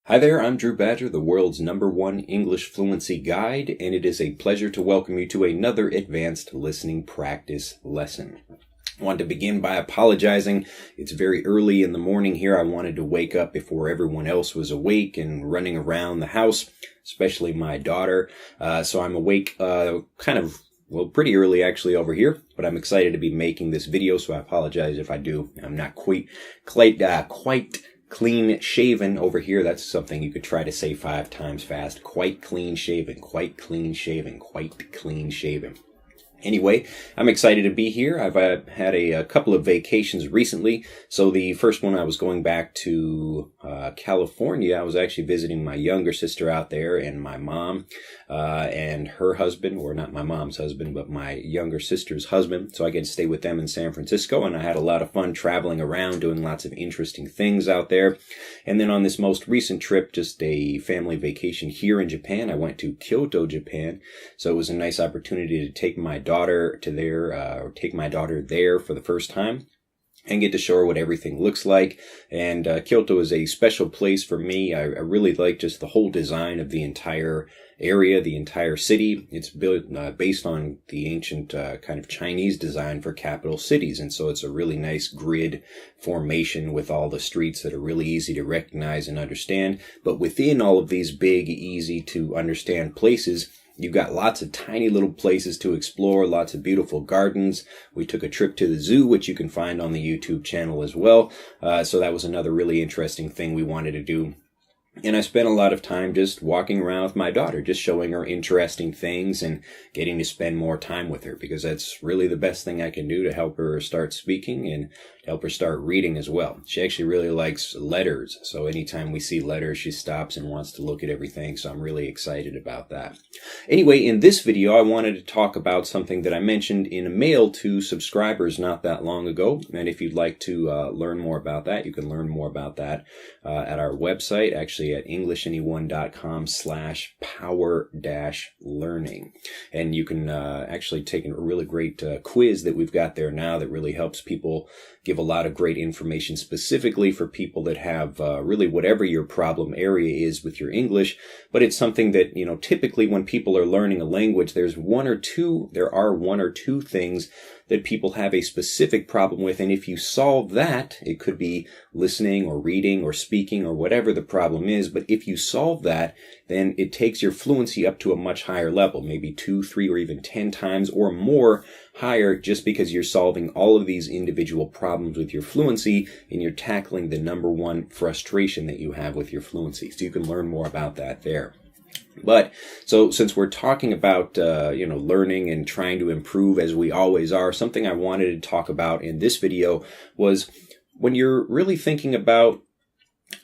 Hi there, I'm Drew Badger, the world's #1 English fluency guide, and it is a pleasure to welcome you to another advanced listening practice lesson. I want to begin by apologizing. It's very early in the morning here. I wanted to wake up before everyone else was awake and running around the house, especially my daughter. So I'm awake pretty early actually over here, but I'm excited to be making this video, so I apologize if I do. I'm not quite clean shaven over here. That's something you could try to say 5 times fast. Quite clean shaven, quite clean shaven, quite clean shaven. Anyway, I'm excited to be here. I've had a couple of vacations recently. So the first one, I was going back to California. I was actually visiting my younger sister out there and my mom and her husband, or not my mom's husband, but my younger sister's husband. So I get to stay with them in San Francisco, and I had a lot of fun traveling around, doing lots of interesting things out there. And then on this most recent trip, just a family vacation here in Japan, I went to Kyoto, Japan. So it was a nice opportunity to take my daughter there for the first time and get to show her what everything looks like. And Kyoto is a special place for me. I really like just the whole design of the entire area, the entire city. It's built based on the ancient kind of Chinese design for capital cities. And so it's a really nice grid formation with all the streets that are really easy to recognize and understand. But within all of these big, easy to understand places, you've got lots of tiny little places to explore, lots of beautiful gardens. We took a trip to the zoo, which you can find on the YouTube channel as well. So that was another really interesting thing we wanted to do. And I spent a lot of time just walking around with my daughter, just showing her interesting things and getting to spend more time with her, because that's really the best thing I can do to help her start speaking and help her start reading as well. She actually really likes letters. So anytime we see letters, she stops and wants to look at everything. So I'm really excited about that. Anyway, in this video, I wanted to talk about something that I mentioned in a mail to subscribers not that long ago. And if you'd like to learn more about that, you can learn more about that at our website, actually at EnglishAnyone.com/power-learning. And you can actually take a really great quiz that we've got there now that really helps people, give a lot of great information specifically for people that have really whatever your problem area is with your English. But it's something that, typically when people are learning a language, there are one or two things that people have a specific problem with. And if you solve that, it could be listening or reading or speaking or whatever the problem is. But if you solve that, then it takes your fluency up to a much higher level, maybe 2, 3, or even 10 times or more higher, just because you're solving all of these individual problems with your fluency and you're tackling the #1 frustration that you have with your fluency. So you can learn more about that there. But so since we're talking about, learning and trying to improve as we always are, something I wanted to talk about in this video was when you're really thinking about,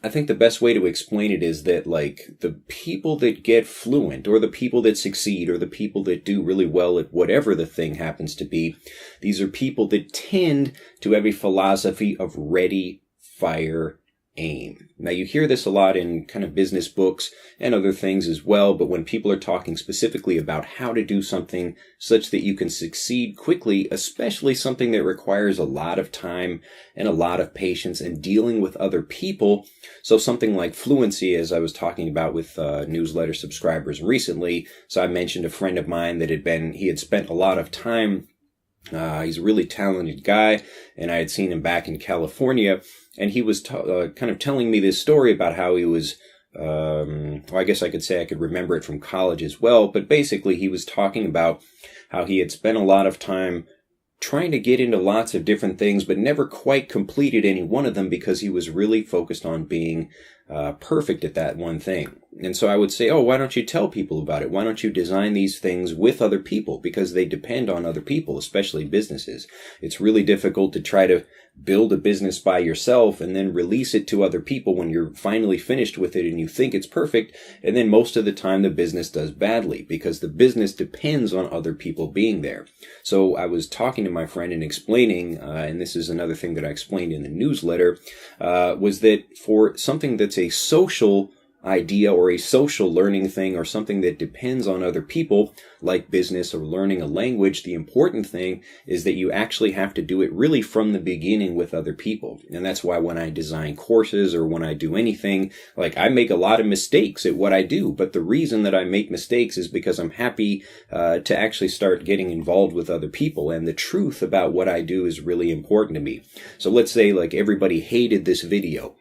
I think the best way to explain it is that, like, the people that get fluent, or the people that succeed, or the people that do really well at whatever the thing happens to be, these are people that tend to have a philosophy of ready, fire, aim. Now, you hear this a lot in kind of business books and other things as well, but when people are talking specifically about how to do something such that you can succeed quickly, especially something that requires a lot of time and a lot of patience and dealing with other people, so something like fluency, as I was talking about with newsletter subscribers recently. So I mentioned a friend of mine that he had spent a lot of time. He's a really talented guy, and I had seen him back in California, and he was kind of telling me this story about how he was, I guess I could say I could remember it from college as well, but basically he was talking about how he had spent a lot of time trying to get into lots of different things, but never quite completed any one of them because he was really focused on being perfect at that one thing. And so I would say, why don't you tell people about it? Why don't you design these things with other people? Because they depend on other people, especially businesses. It's really difficult to try to build a business by yourself and then release it to other people when you're finally finished with it and you think it's perfect. And then most of the time the business does badly because the business depends on other people being there. So I was talking to my friend and explaining, and this is another thing that I explained in the newsletter, was that for something that's a social idea or a social learning thing or something that depends on other people, like business or learning a language, the important thing is that you actually have to do it really from the beginning with other people. And that's why when I design courses or when I do anything, like I make a lot of mistakes at what I do. But the reason that I make mistakes is because I'm happy to actually start getting involved with other people. And the truth about what I do is really important to me. So let's say like everybody hated this video,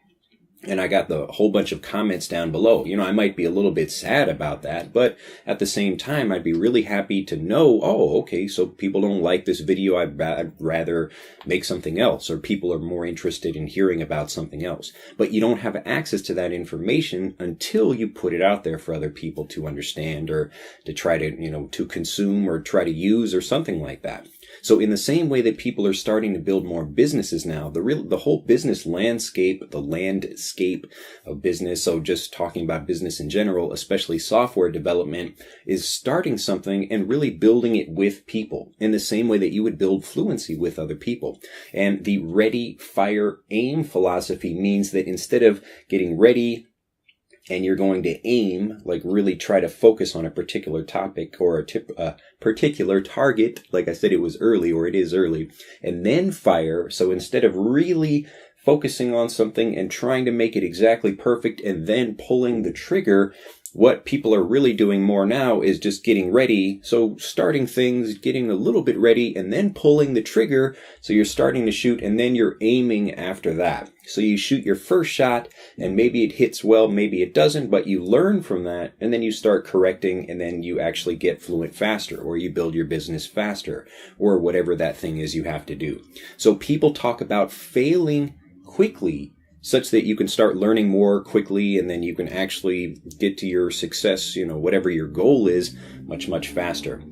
and I got the whole bunch of comments down below. I might be a little bit sad about that, but at the same time, I'd be really happy to know, oh, okay, so people don't like this video. I'd rather make something else, or people are more interested in hearing about something else. But you don't have access to that information until you put it out there for other people to understand or to try to, to consume or try to use or something like that. So in the same way that people are starting to build more businesses now, the whole business landscape, the landscape of business, so just talking about business in general, especially software development, is starting something and really building it with people in the same way that you would build fluency with other people. And the ready, fire, aim philosophy means that instead of getting ready, and you're going to aim, like really try to focus on a particular topic or a particular target. Like I said, it was early, or it is early, and then fire. So instead of really focusing on something and trying to make it exactly perfect and then pulling the trigger, what people are really doing more now is just getting ready. So starting things, getting a little bit ready, and then pulling the trigger. So you're starting to shoot, and then you're aiming after that. So you shoot your first shot, and maybe it hits well, maybe it doesn't, but you learn from that, and then you start correcting, and then you actually get fluent faster, or you build your business faster, or whatever that thing is you have to do. So people talk about failing quickly, such that you can start learning more quickly, and then you can actually get to your success, whatever your goal is, much, much faster.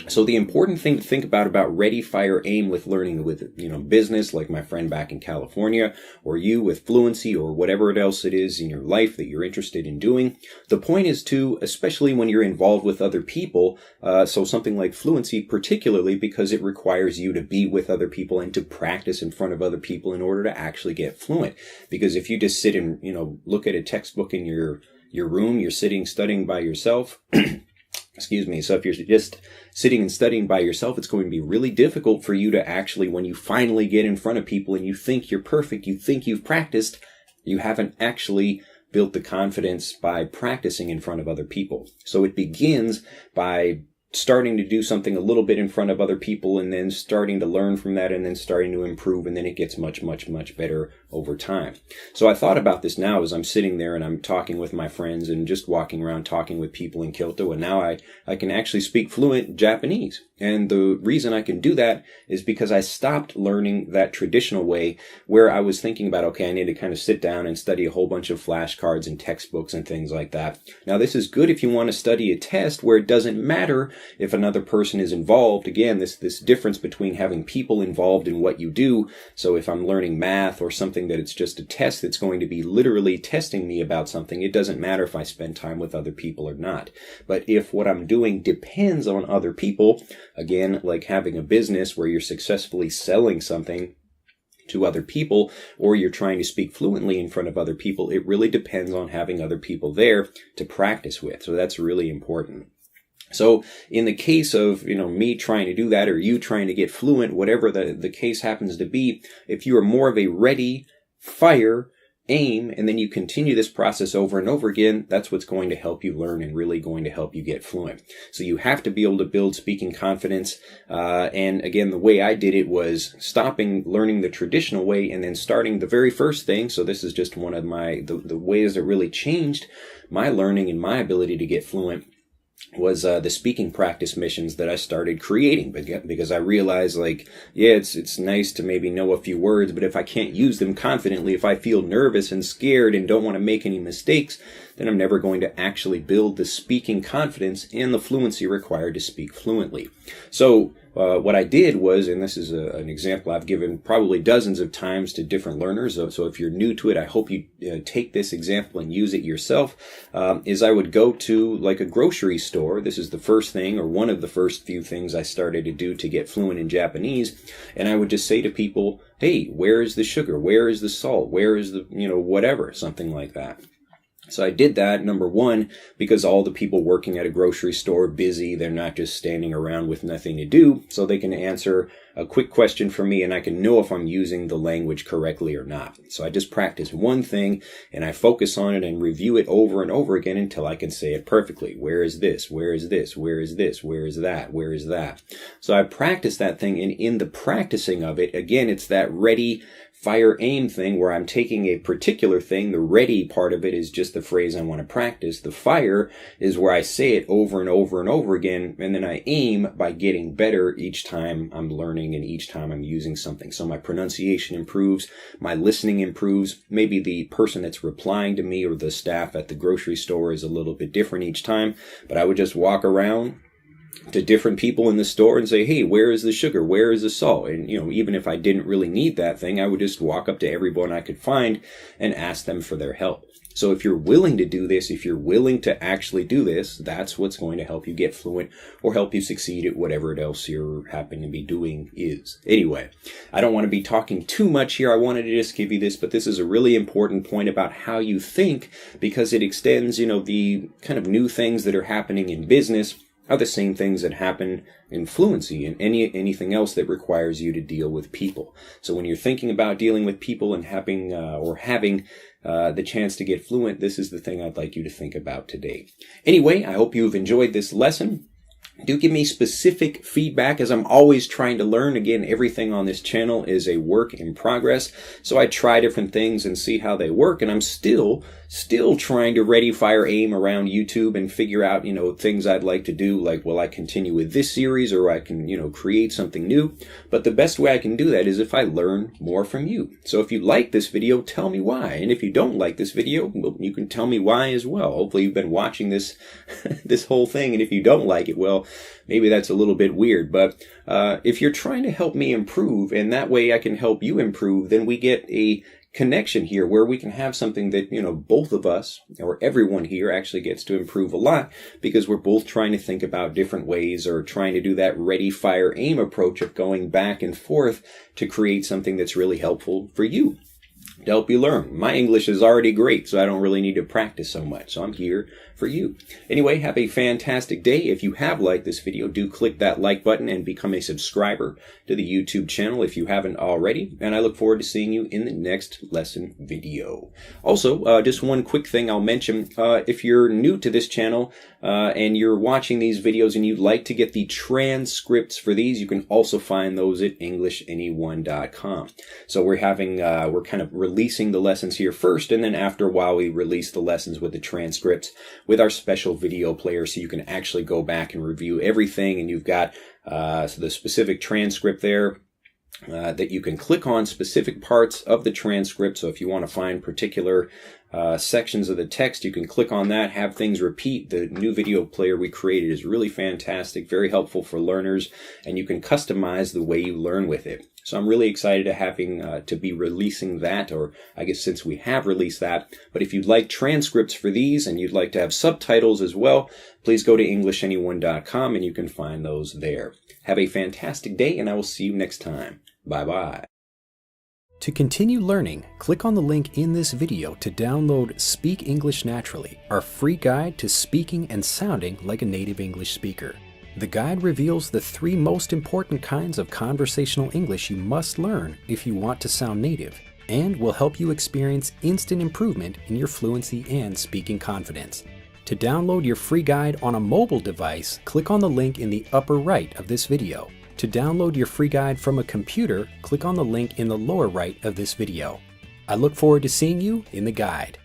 So the important thing to think about ready, fire, aim with learning with, business, like my friend back in California, or you with fluency, or whatever else it is in your life that you're interested in doing. The point is to, especially when you're involved with other people, so something like fluency, particularly because it requires you to be with other people and to practice in front of other people in order to actually get fluent. Because if you just sit and, look at a textbook in your room, you're sitting studying by yourself, excuse me. So if you're just sitting and studying by yourself, it's going to be really difficult for you to actually, when you finally get in front of people and you think you're perfect, you think you've practiced, you haven't actually built the confidence by practicing in front of other people. So it begins by starting to do something a little bit in front of other people, and then starting to learn from that, and then starting to improve, and then it gets much, much, much better over time. So I thought about this now as I'm sitting there and I'm talking with my friends and just walking around talking with people in Kyoto, and now I can actually speak fluent Japanese. And the reason I can do that is because I stopped learning that traditional way where I was thinking about, okay, I need to kind of sit down and study a whole bunch of flashcards and textbooks and things like that. Now, this is good if you want to study a test where it doesn't matter if another person is involved. Again, this difference between having people involved in what you do. So if I'm learning math or something that it's just a test that's going to be literally testing me about something, it doesn't matter if I spend time with other people or not. But if what I'm doing depends on other people, again, like having a business where you're successfully selling something to other people, or you're trying to speak fluently in front of other people, it really depends on having other people there to practice with. So that's really important. So in the case of, me trying to do that, or you trying to get fluent, whatever the case happens to be, if you are more of a ready, fire, aim, and then you continue this process over and over again, that's what's going to help you learn and really going to help you get fluent. So you have to be able to build speaking confidence. And again, the way I did it was stopping learning the traditional way and then starting the very first thing. So this is just one of the ways that really changed my learning and my ability to get fluent was the speaking practice missions that I started creating, because I realized, it's nice to maybe know a few words, but if I can't use them confidently, if I feel nervous and scared and don't want to make any mistakes, then I'm never going to actually build the speaking confidence and the fluency required to speak fluently. So what I did was, and this is an example I've given probably dozens of times to different learners, so if you're new to it, I hope you take this example and use it yourself, is I would go to like a grocery store. This is the first thing, or one of the first few things I started to do to get fluent in Japanese, and I would just say to people, hey, where is the sugar? Where is the salt? Where is the, whatever, something like that. So I did that, number one, because all the people working at a grocery store are busy. They're not just standing around with nothing to do. So they can answer a quick question for me and I can know if I'm using the language correctly or not. So I just practice one thing and I focus on it and review it over and over again until I can say it perfectly. Where is this? Where is this? Where is this? Where is that? Where is that? So I practice that thing, and in the practicing of it, again, it's that ready, fire, aim thing where I'm taking a particular thing. The ready part of it is just the phrase I want to practice. The fire is where I say it over and over and over again, and then I aim by getting better each time I'm learning and each time I'm using something. So my pronunciation improves, my listening improves. Maybe the person that's replying to me or the staff at the grocery store is a little bit different each time, but I would just walk around to different people in the store and say, hey, where is the sugar? Where is the salt? And, even if I didn't really need that thing, I would just walk up to everyone I could find and ask them for their help. So if you're willing to do this, if you're willing to actually do this, that's what's going to help you get fluent or help you succeed at whatever else you're happening to be doing is. Anyway, I don't want to be talking too much here. I wanted to just give you this, but this is a really important point about how you think, because it extends, the kind of new things that are happening in business are the same things that happen in fluency and anything else that requires you to deal with people. So when you're thinking about dealing with people and having the chance to get fluent, this is the thing I'd like you to think about today. Anyway, I hope you've enjoyed this lesson. Do give me specific feedback, as I'm always trying to learn. Again, everything on this channel is a work in progress. So I try different things and see how they work. And I'm still trying to ready, fire, aim around YouTube and figure out, things I'd like to do. Like, will I continue with this series, or I can, create something new? But the best way I can do that is if I learn more from you. So if you like this video, tell me why. And if you don't like this video, well, you can tell me why as well. Hopefully you've been watching this, this whole thing. And if you don't like it, well, maybe that's a little bit weird. But if you're trying to help me improve, and that way I can help you improve, then we get a connection here where we can have something that, both of us or everyone here actually gets to improve a lot, because we're both trying to think about different ways, or trying to do that ready, fire, aim approach of going back and forth to create something that's really helpful for you, to help you learn. My English is already great, so I don't really need to practice so much. So I'm here for you. Anyway, have a fantastic day. If you have liked this video, do click that like button and become a subscriber to the YouTube channel if you haven't already. And I look forward to seeing you in the next lesson video. Also, just one quick thing I'll mention. If you're new to this channel and you're watching these videos and you'd like to get the transcripts for these, you can also find those at EnglishAnyone.com. So we're kind of releasing the lessons here first, and then after a while we release the lessons with the transcripts with our special video player, so you can actually go back and review everything, and you've got the specific transcript there that you can click on specific parts of the transcript. So if you want to find particular sections of the text, you can click on that, have things repeat. The new video player we created is really fantastic, very helpful for learners, and you can customize the way you learn with it. So I'm really excited to be releasing that, or I guess since we have released that. But if you'd like transcripts for these and you'd like to have subtitles as well, please go to EnglishAnyone.com and you can find those there. Have a fantastic day, and I will see you next time. Bye-bye. To continue learning, click on the link in this video to download Speak English Naturally, our free guide to speaking and sounding like a native English speaker. The guide reveals the 3 most important kinds of conversational English you must learn if you want to sound native, and will help you experience instant improvement in your fluency and speaking confidence. To download your free guide on a mobile device, click on the link in the upper right of this video. To download your free guide from a computer, click on the link in the lower right of this video. I look forward to seeing you in the guide.